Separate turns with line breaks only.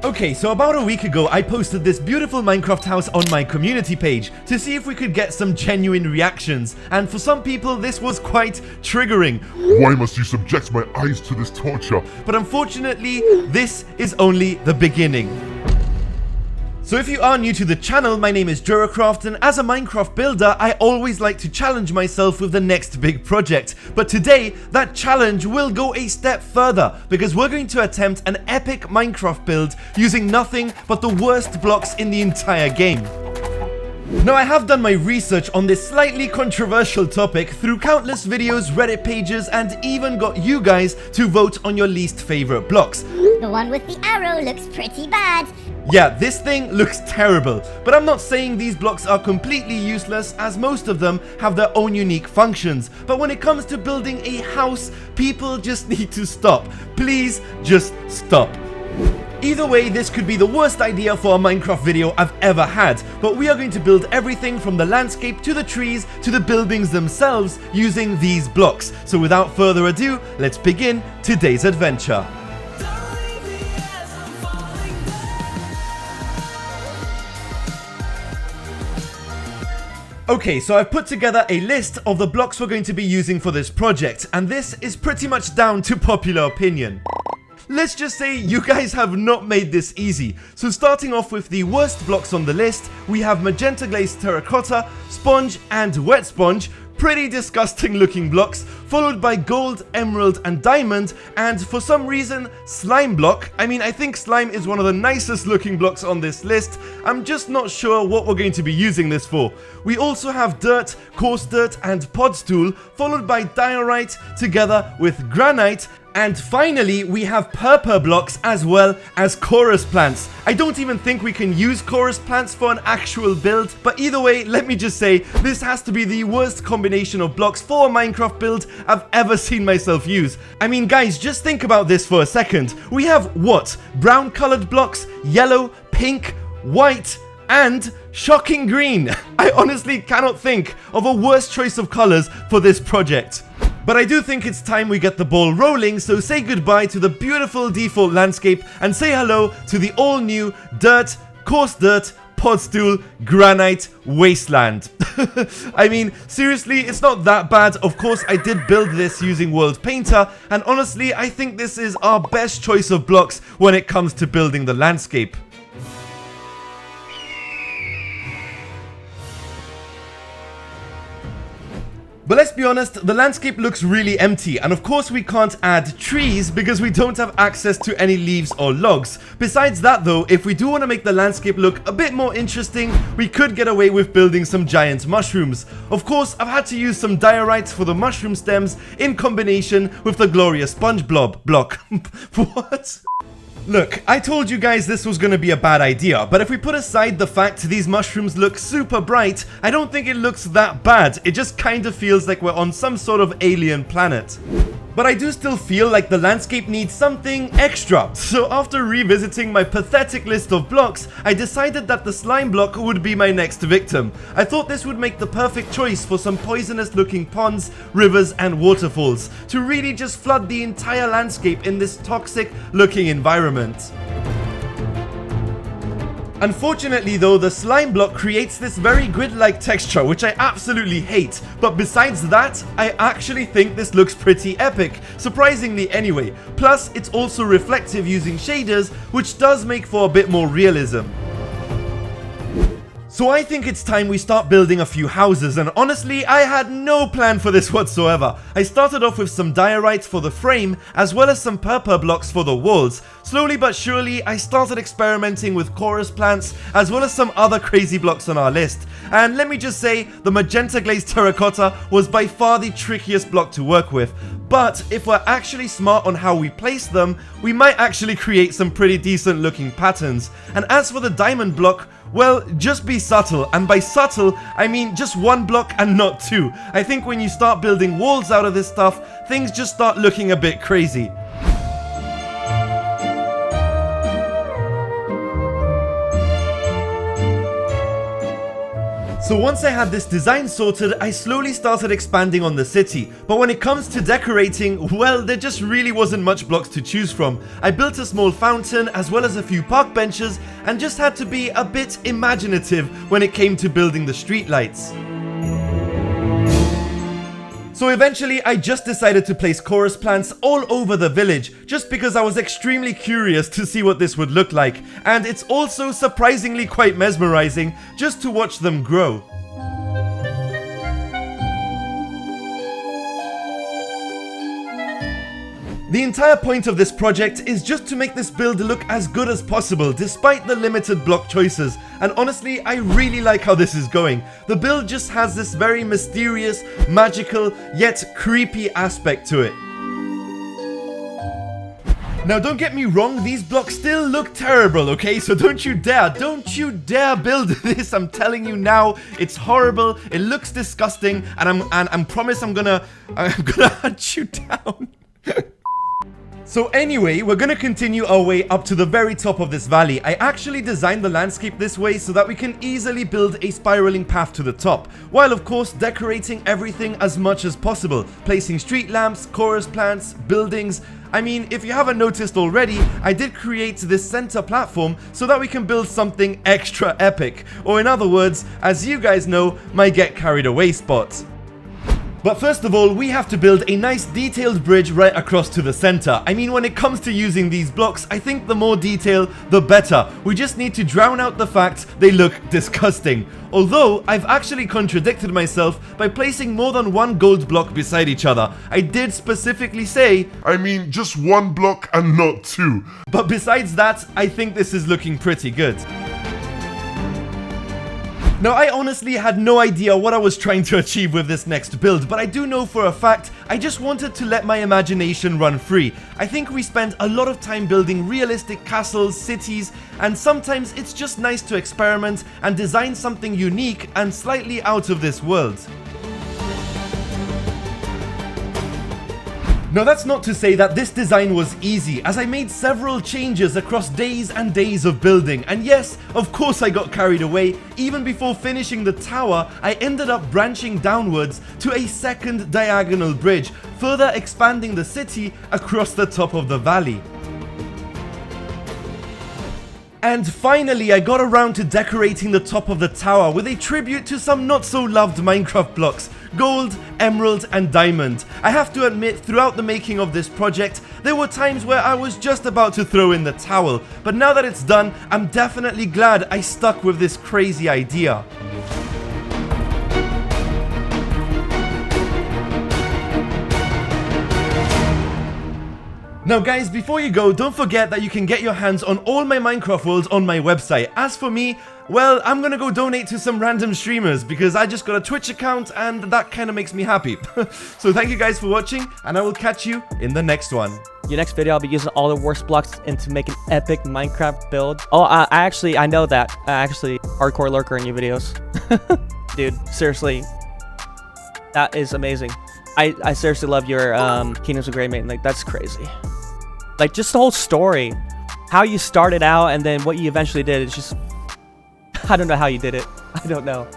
Okay, so about a week ago, I posted this beautiful Minecraft house on my community page to see if we could get some genuine reactions, and for some people this was quite triggering.
Why must you subject my eyes to this torture?
But unfortunately, this is only the beginning. So if you are new to the channel, my name is Jeracraft, and as a Minecraft builder, I always like to challenge myself with the next big project. But today, that challenge will go a step further, because we're going to attempt an epic Minecraft build using nothing but the worst blocks in the entire game. Now, I have done my research on this slightly controversial topic through countless videos, Reddit pages, and even got you guys to vote on your least favorite blocks.
The one with the arrow looks pretty bad.
Yeah, this thing looks terrible, but I'm not saying these blocks are completely useless, as most of them have their own unique functions. But when it comes to building a house, people just need to stop. Please just stop. Either way, this could be the worst idea for a Minecraft video I've ever had, but we are going to build everything from the landscape to the trees to the buildings themselves using these blocks. So without further ado, let's begin today's adventure. Okay, so I've put together a list of the blocks we're going to be using for this project, and this is pretty much down to popular opinion. Let's just say you guys have not made this easy. So starting off with the worst blocks on the list, we have magenta glazed terracotta, sponge and wet sponge. Pretty disgusting looking blocks, followed by gold, emerald and diamond, and for some reason slime block. I mean, I think slime is one of the nicest looking blocks on this list. I'm just not sure what we're going to be using this for. We also have dirt, coarse dirt and pod stool, followed by diorite together with granite. And finally, we have purple blocks as well as chorus plants. I don't even think we can use chorus plants for an actual build, but either way, let me just say, this has to be the worst combination of blocks for a Minecraft build I've ever seen myself use. I mean, guys, just think about this for a second. We have what? Brown colored blocks, yellow, pink, white, and shocking green. I honestly cannot think of a worse choice of colors for this project. But I do think it's time we get the ball rolling, so say goodbye to the beautiful default landscape and say hello to the all-new dirt, coarse dirt, pod stool, granite wasteland. I mean, seriously, it's not that bad. Of course, I did build this using World Painter, and honestly, I think this is our best choice of blocks when it comes to building the landscape. But let's be honest, the landscape looks really empty, and of course we can't add trees because we don't have access to any leaves or logs. Besides that though, if we do want to make the landscape look a bit more interesting, we could get away with building some giant mushrooms. Of course, I've had to use some diorites for the mushroom stems in combination with the glorious sponge block. What? Look, I told you guys this was gonna be a bad idea, but if we put aside the fact these mushrooms look super bright, I don't think it looks that bad. It just kind of feels like we're on some sort of alien planet. But I do still feel like the landscape needs something extra. So after revisiting my pathetic list of blocks, I decided that the slime block would be my next victim. I thought this would make the perfect choice for some poisonous looking ponds, rivers and waterfalls to really just flood the entire landscape in this toxic looking environment. Unfortunately though, the slime block creates this very grid-like texture, which I absolutely hate. But besides that, I actually think this looks pretty epic, surprisingly anyway. Plus, it's also reflective using shaders, which does make for a bit more realism. So I think it's time we start building a few houses, and honestly, I had no plan for this whatsoever. I started off with some diorite for the frame, as well as some purple blocks for the walls. Slowly but surely, I started experimenting with chorus plants, as well as some other crazy blocks on our list. And let me just say, the magenta glazed terracotta was by far the trickiest block to work with. But if we're actually smart on how we place them, we might actually create some pretty decent looking patterns. And as for the diamond block, well, just be subtle, and by subtle, I mean just one block and not two. I think when you start building walls out of this stuff, things just start looking a bit crazy. So once I had this design sorted, I slowly started expanding on the city. But when it comes to decorating, well, there just really wasn't much blocks to choose from. I built a small fountain as well as a few park benches and just had to be a bit imaginative when it came to building the streetlights. So eventually I just decided to place chorus plants all over the village just because I was extremely curious to see what this would look like, and it's also surprisingly quite mesmerizing just to watch them grow. The entire point of this project is just to make this build look as good as possible despite the limited block choices, and honestly I really like how this is going. The build just has this very mysterious, magical, yet creepy aspect to it. Now don't get me wrong, these blocks still look terrible, okay? So don't you dare build this. I'm telling you now, it's horrible, it looks disgusting, and I promise I'm gonna hunt you down. So anyway, we're gonna continue our way up to the very top of this valley. I actually designed the landscape this way so that we can easily build a spiraling path to the top, while of course decorating everything as much as possible, placing street lamps, chorus plants, buildings. I mean, if you haven't noticed already, I did create this center platform so that we can build something extra epic, or in other words, as you guys know, my get carried away spot. But first of all, we have to build a nice detailed bridge right across to the center. I mean, when it comes to using these blocks, I think the more detail, the better. We just need to drown out the fact they look disgusting. Although, I've actually contradicted myself by placing more than one gold block beside each other. I did specifically say,
I mean, just one block and not two.
But besides that, I think this is looking pretty good. Now, I honestly had no idea what I was trying to achieve with this next build, but I do know for a fact I just wanted to let my imagination run free. I think we spent a lot of time building realistic castles, cities, and sometimes it's just nice to experiment and design something unique and slightly out of this world. Now that's not to say that this design was easy, as I made several changes across days and days of building, and yes, of course I got carried away. Even before finishing the tower, I ended up branching downwards to a second diagonal bridge, further expanding the city across the top of the valley. And finally, I got around to decorating the top of the tower with a tribute to some not so loved Minecraft blocks: gold, emerald, and diamond. I have to admit, throughout the making of this project, there were times where I was just about to throw in the towel, but now that it's done, I'm definitely glad I stuck with this crazy idea. Now guys, before you go, don't forget that you can get your hands on all my Minecraft worlds on my website. As for me, well, I'm gonna go donate to some random streamers because I just got a Twitch account and that kind of makes me happy. So thank you guys for watching, and I will catch you in the next one.
Your next video, I'll be using all the worst blocks and to make an epic Minecraft build. Oh, I know that. I actually hardcore lurker in your videos. Dude, seriously, that is amazing. I seriously love your Kingdoms of Grey Maiden. Like, that's crazy. Like, just the whole story, how you started out and then what you eventually did. It's just, I don't know how you did it. I don't know.